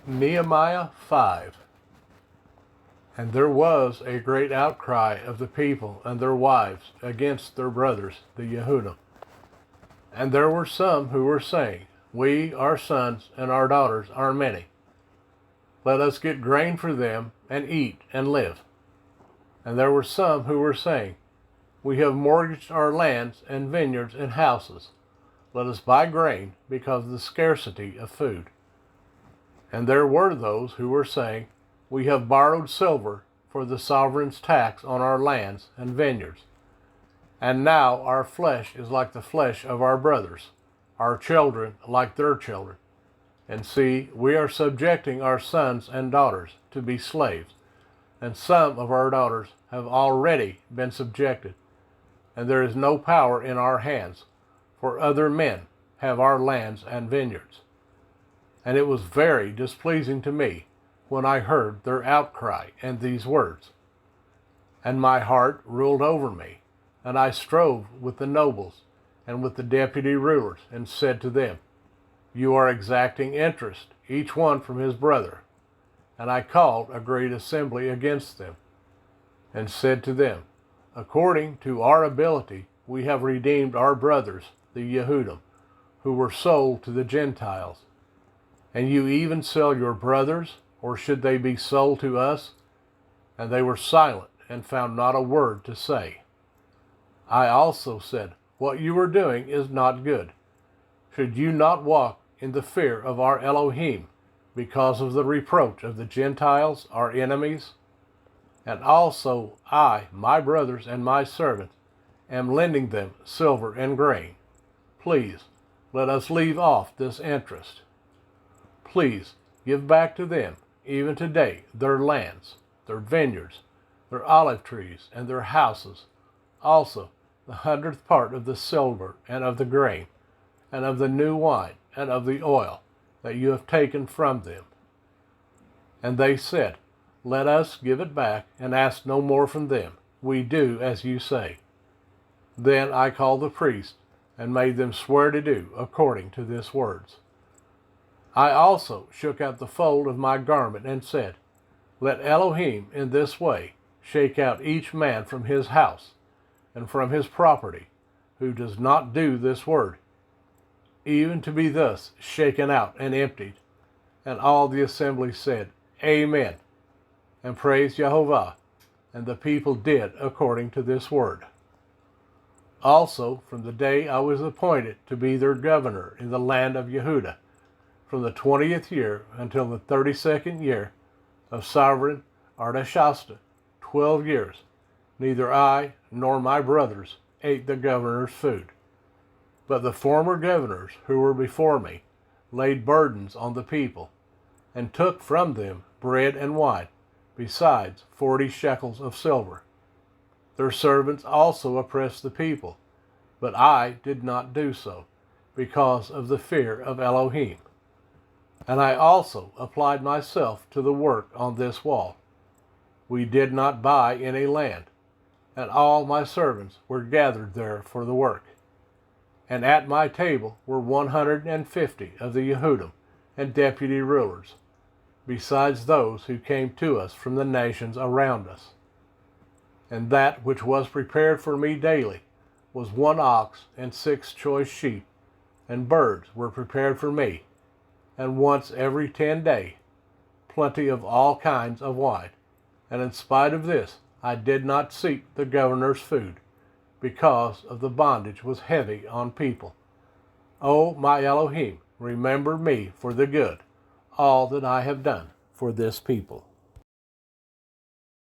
Nehemiah 5. And there was a great outcry of the people and their wives against their brothers, the Yehudim. And there were some who were saying, We, our sons, and our daughters are many. Let us get grain for them, and eat, and live. And there were some who were saying, We have mortgaged our lands, and vineyards, and houses. Let us buy grain, because of the scarcity of food. And there were those who were saying, We have borrowed silver for the sovereign's tax on our lands and vineyards. And now our flesh is like the flesh of our brothers, our children like their children. And see, we are subjecting our sons and daughters to be slaves, and some of our daughters have already been subjected. And there is no power in our hands, for other men have our lands and vineyards. And it was very displeasing to me when I heard their outcry and these words. And my heart ruled over me, and I strove with the nobles and with the deputy rulers, and said to them, You are exacting interest, each one from his brother. And I called a great assembly against them, and said to them, According to our ability we have redeemed our brothers, the Yehudim, who were sold to the Gentiles. And you even sell your brothers, or should they be sold to us? And they were silent, and found not a word to say. I also said, What you are doing is not good. Should you not walk in the fear of our Elohim, because of the reproach of the Gentiles, our enemies? And also I, my brothers and my servants, am lending them silver and grain. Please, let us leave off this interest. Please give back to them, even today, their lands, their vineyards, their olive trees, and their houses, also the 100th part of the silver and of the grain, and of the new wine, and of the oil that you have taken from them. And they said, Let us give it back, and ask no more from them. We do as you say. Then I called the priests, and made them swear to do according to these words. I also shook out the fold of my garment and said, Let Elohim in this way shake out each man from his house and from his property, who does not do this word, even to be thus shaken out and emptied. And all the assembly said, Amen, and praised Jehovah. And the people did according to this word. Also, from the day I was appointed to be their governor in the land of Yehudah, from the 20th year until the 32nd year of sovereign Artashasta, 12 years, neither I nor my brothers ate the governor's food. But the former governors who were before me laid burdens on the people, and took from them bread and wine, besides 40 shekels of silver. Their servants also oppressed the people, but I did not do so, because of the fear of Elohim. And I also applied myself to the work on this wall. We did not buy any land, and all my servants were gathered there for the work. And at my table were 150 of the Yehudim and deputy rulers, besides those who came to us from the nations around us. And that which was prepared for me daily was 1 ox and 6 choice sheep, and birds were prepared for me, and once every 10 days, plenty of all kinds of wine. And in spite of this, I did not seek the governor's food, because of the bondage was heavy on people. O my Elohim, remember me for the good, all that I have done for this people.